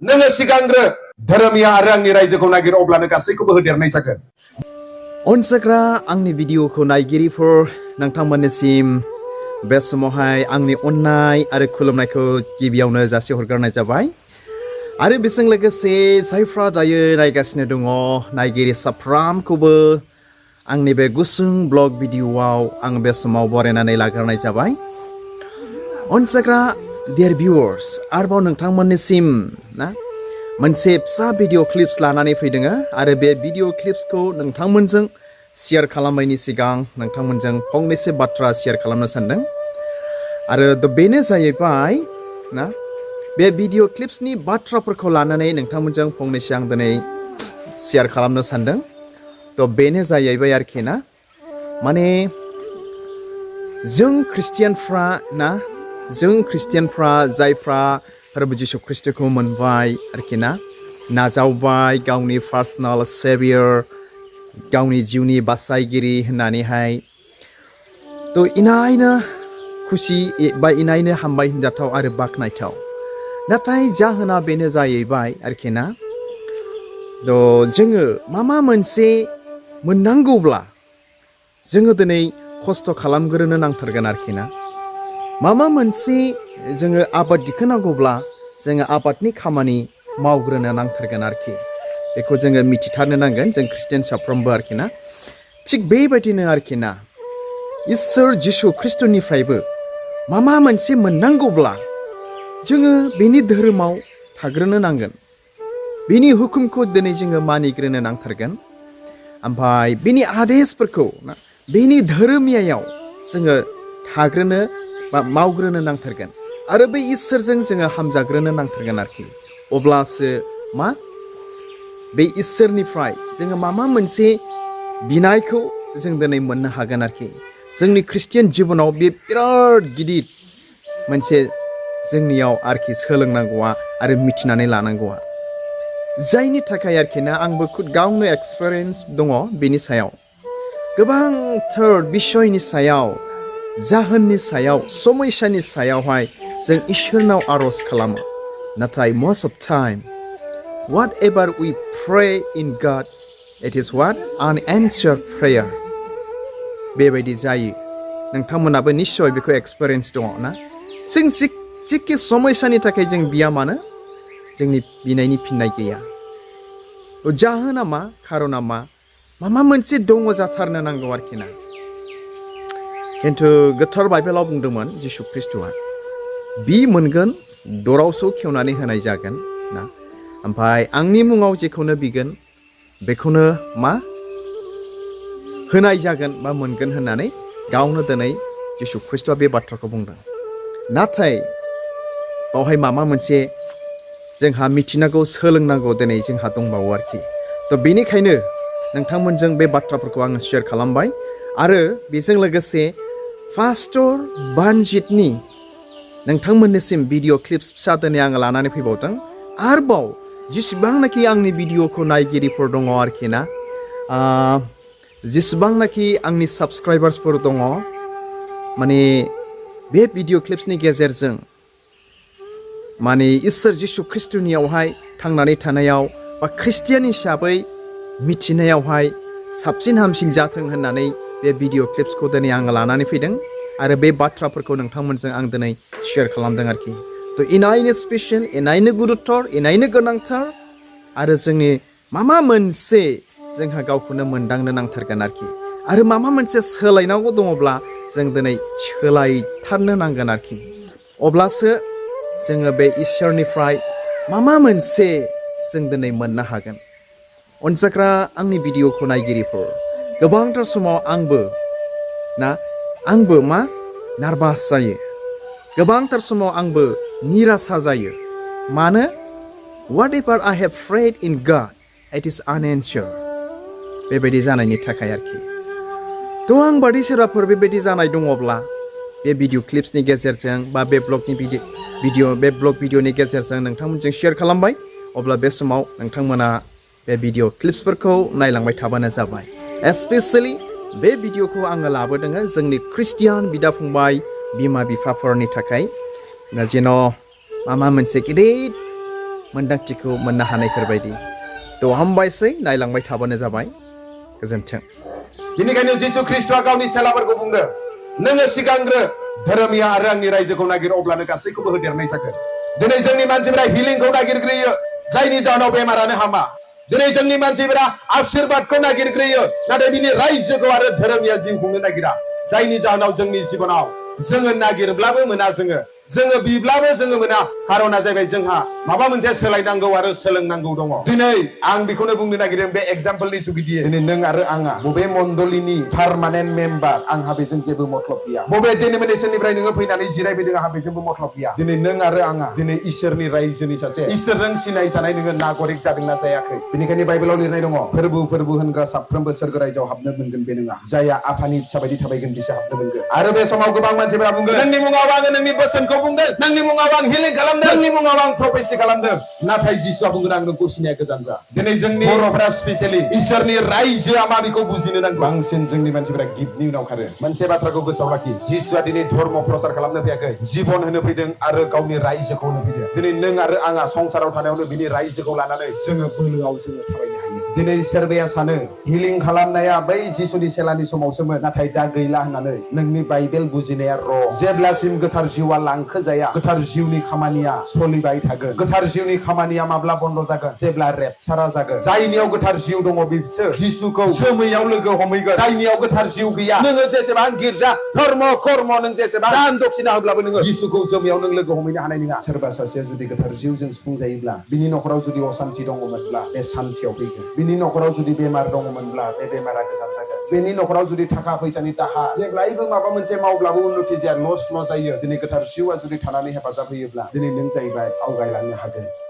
नोङो सिगांग्रो धोरोमिया आरो आंनि रायजोखौ नागिर अब्लानो गासैखौबो होदेरनाय जागोन। अनसायग्रा आंनि भिडिअखौ नायगिरिफोर नोंथांमोननिसिम बे समावहाय आंनि अननाय आरो खुलुमनायखौ गिबियावनो जासिहरग्रोनाय जाबाय। आरो बेजों लोगोसे जायफ्रा दायो नायगासिनो दङ नायगिरि साफ्रामखौबो आंनि बे गुसुं ब्लग भिडिअआव आं बे समाव बरायनानै लाग्रोनाय जाबाय। अनसायग्रा डियर भिउअर्स, आरोबाव नोंथांमोननिसिम ना मोनसे फिसा भिडिअ क्लिप्स लानानै फैदों आरो बे भिडिअ क्लिप्सखौ नोंथांमोनजों शेयार खालामनायनि सिगां नोंथांमोनजों फंनैसो बाथ्रा शेयार खालामनो सानदों। आरो बेनो जाहैबाय ना बे भिडिअ क्लिप्सनि बाथ्राफोरखौ लानानै नोंथांमोनजों फंनैसो आं दिनै शेयार खालामनो सानदों। बेनो जाहैबाय आरोखि ना माने जों ख्रिस्टियानफ्रा जायफ्रा प्रभु जिशु ख्रिस्टखौ मोनबाय आरोखि ना नाजावबाय गावनि पार्सनेल सेभियर गावनि जिउनि बासायगिरि होननानैहाय इनायनो खुसि बा इनायनो हामबाय होनजाथाव आरो बाख्नायथाव। नाथाय जाहोना बेनो जाहैबाय आरोखि ना जोङो मा मोनसे मोननांगौब्ला जोङो दिनै खस्थ' खालामग्रोनो नांथारगोन आरोखि ना मा मोनसे जोङो आबाद दिखोनांगौब्ला जोङो आबादनि खामानि मावग्रोनो नांथारगोन आरोखि। बेखौ जोङो मिथिथारनो नांगोन जों ख्रिस्टियान साफ्रोमबो आरोखि ना। थिग बेबायदिनो आरोखि ना इसोर जिशु ख्रिस्टनिफ्रायबो मा मोनसे मोननांगौब्ला जोङो बेनि धोरोमाव थाग्रोनो नांगोन। बेनि हुकुमखौ दिनै जोङो मानिग्रोनो नांथारगोन। ओमफ्राय बेनि आदेशफोरखौ ना बेनि धोरोमियायाव जोङो थाग्रोनो बा मावग्रोनो नांथारगोन आरो बै इसोरजों जोङो हामजाग्रोनो नांथारगोन आरोखि। अब्लासो मा बे इसोरनिफ्राय जोङो मा मोनसे बिनायखौ जों दिनै मोननो हागोन आरोखि। जोंनि ख्रिस्टियान जिबनाव बे बिराद गिदिर मोनसे जोंनियाव आरोखि सोलोंनांगौआ आरो मिथिनानै लानांगौआ, जायनि थाखाय आरोखि ना आंबो गावनो एक्सपिरियेन्स दङ बेनि सायाव। गोबांथार बिसयनि सायाव जाहोननि सायाव समयसानि सायावहाय जों इसोरनाव आर'ज खालामो। नाथाय most of time whatever we pray in God it is what unanswered prayer बेबायदि जायो। नोंथांमोनाबो निश्चय बेखौ एक्सपिरियेन्स दङ ना। जों जिखि समयसानि थाखाय जों बिया मानो जोंनि बिनायनि फिननाय गैया। जाहोना मा खारना मा मोनसे दङ जाथारनो नांगौ आरोखि ना। खिन्थु गोथार बाइबेलाव बुंदोंमोन जिशु ख्रिस्ट'आ बि मोनगोन दरावसो खेवनानै होनाय जागोन ना। ओमफ्राय आंनि मुङाव जेखौनो बिगोन बेखौनो मा होनाय जागोन बा मोनगोन होननानै गावनो दिनै जिशु ख्रिस्ट'आ बे बाथ्राखौ बुंदों। नाथाय बावहाय माबा मोनसे जोंहा मिथिनांगौ सोलोंनांगौ दिनै जोंहा दंबावो आरोखि। बेनिखायनो नोंथांमोनजों बे बाथ्राफोरखौ आङो शेयार खालामबाय। आरो बेजों लोगोसे पास्टर बानजितनि नोंथांमोननिसिम भिडिअ क्लिप्स फिसा दिनै आङो लानानै फैबावदों। आरोबाव जेसेबांनाखि आंनि भिडिअखौ नायगिरिफोर दङ आरोखि ना जेसेबांनाखि आंनि साबस्क्राइबार्सफोर दङ माने बे भिडिअ क्लिप्सनि गेजेरजों माने इसोर जिशु ख्रिस्ट'नियावहाय थांनानै थानायाव बा ख्रिस्टियान हिसाबै मिथिनायावहाय साबसिन हामसिन जाथों होननानै बे भिडिअ क्लिप्सखौ दिनै आङो लानानै फैदों आरो बे बाथ्राफोरखौ नोंथांमोनजों आं दिनै शेयार खालामदों आरोखि। इनायनो स्पेसियेल, इनायनो गुरुतर, इनायनो गोनांथार आरो जोंनि मा मोनसे जोंहा गावखौनो मोनदांनो नांथारगोन आरोखि। आरो मा मोनसे सोलायनांगौ दङब्ला जों दिनै सोलायथारनो नांगोन आरोखि। अब्लासो जोङो बे इसोरनिफ्राय मा मोनसे जों दिनै मोननो हागोन। अनसायग्रा आंनि भिडिअखौ नायगिरिफोर गोबांथार समाव आंबो मा नार्भास जायो। गोबांथार समाव आंबो निरासा जायो। मानो whatever I have prayed in God it is unanswered बेबायदि जानायनि थाखाय आरोखि। आं बादि सोरबाफोर बेबायदि जानाय दङब्ला बे भिडिअ क्लिप्सनि गेजेरजों बा बे ब्लग भिडिअनि गेजेरजों नोंथांमोनजों शेयार खालामबाय। अब्ला बे समाव नोंथांमोना बे भिडिअ क्लिप्सफोरखौ नायलांबाय थाबानो जाबाय। एस्पेसियेलि बे भिडिअखौ आङो लाबोदों जोंनि ख्रिस्टियान बिदा फंबाय बिमा बिफाफोरनि थाखाय जेन' मा मोनसे गिदिर मोन्दांथिखौ मोननो हानायफोरबायदि थ' हामबायसै नायलांबाय थाबानो जाबाय गोजोन्थों बेनिखायनो जिसु ख्रिस्ट'आ गावनि सेलाफोरखौ बुंदों नोङो सिगांग्रो धोरोमिया आरो आंनि रायजोखौ नागिर अब्लानो गासैखौबो होदेरनाय जागोन दिनै जोंनि मानसिफोरा हिलिंखौ नागिरग्रोयो जायनि जाहोनाव बेमारानो हामा दिनै जोंनि मानसिफोरा आशीर्बादखौ नागिरग्रोयो नाथाय बिनि रायजोखौ आरो धोरोमिया जिउ खुंनो नागिरा जायनि जाहोनाव जोंनि जिबनाव जोङो नागिरब्लाबो मोना जोङो बिब्लाबो जोङो मोना खारना जाहैबाय जोंहा माबा मोनसे सोलायनांगौ आरो सोलोंनांगौ दङ दिनै आं बेखौनो बुंनो नागिरदों बे एग्जाम्पलनि जुगिदियै दिनै नों आरो आंहा बबे मण्डलिनि पार्मानेन्ट मेम्बार आंहा बेजों जेबो मतलब गैया बबे डेनोमिनेसननिफ्राय नोङो फैनानै जिरायफैदों आंहा बेजोंबो मतलब गैया दिनै नों आरो आंहा दिनै इसोरनि रायजोनि सासे इसोरजों सिनायजानाय नोङो नागरिक जादोंना जायाखै बेनिखायनो बाइबेलाव लिरनाय दङ फोरबो होनग्रा साफ्रोमबो सोरगो रायजोआव हाबनो मोनगोन बे नङा जायहा आफानि इच्छा बायदि थाबायगोन बिसो हाबनो मोनगोन आरो बे समाव गोबां मानसिफोरा बुंगोन नोंनि मुङाव आङो नोंनि बोसोनखौ बुंदों नोंनि मुङाव आं हिलिं खालामदों नोंनि मुङाव आं प्रफेसि खालामदों नाथाय जिसुआ बुंगोन आं नोंखौ सिनाया गोजान जा दिनै जोंनि बर'फोरा स्पेसियेलि इसोरनि रायजोआ मा बेखौ बुजिनो नांगौ बांसिन जोंनि मानसिफोरा गिफ्टनि उनाव खारो मोनसे बाथ्राखौ गोसोआव लाखि जिसुआ दिनै धर्म प्रसार खालामनो फैयाखै जिबन होनो फैदों आरो गावनि रायजोखौ होनो फैदों दिनै नों आरो आंहा संसाराव थानायावनो बिनि रायजोखौ लानानै जोङो बोलोआव जोङो थाबायनो हायो दिनै सोरबाया सानो हिलिं खालामनाया बै जिसुनि सेलानि समावसोमोन नाथाय दा गैला होननानै नोंनि बाइबेल बुजिनाया जेब्लासिम गोथार जिउआ लांखोजाया गोथार जिउनि खामानिया सोलिबाय थागोन गोथार जिउनि खामानिया माब्ला बन्द जागोन जेब्ला रेपसारा जागोन जायनियाव गोथार जिउ दङ बिसोर जिसुखौ जोमैयाव लोगो हमहैगोन जायनियाव गोथार जिउ गैया नोङो जेसेबां गिर्जा धर्म कर्म नों जेसेबां दान दक्षिणा होब्लाबो नोङो जिसुखौ जोमैयाव नों लोगो हमहैनो हानाय नङा सोरबा सासेया जुदि गोथार जिउजों सुफुंजायोब्ला बिनि नखराव जुदि असान्थि दङमोनब्ला बे सान्थियाव फैगोन बिनि नखराव जुदि बेमार दङमोनब्ला बे बेमारा गोजान जागोन बेनि नखराव जुदि थाखा फैसानि दाहा जेब्लायबो माबा मोनसे मावब्लाबो उन्नति जाया लस जायो दिनै गोथार जिउआ जुदि थानानै हेफाजाब होयोब्ला दिनै नों जाहैबाय आवगायलांनो हागोन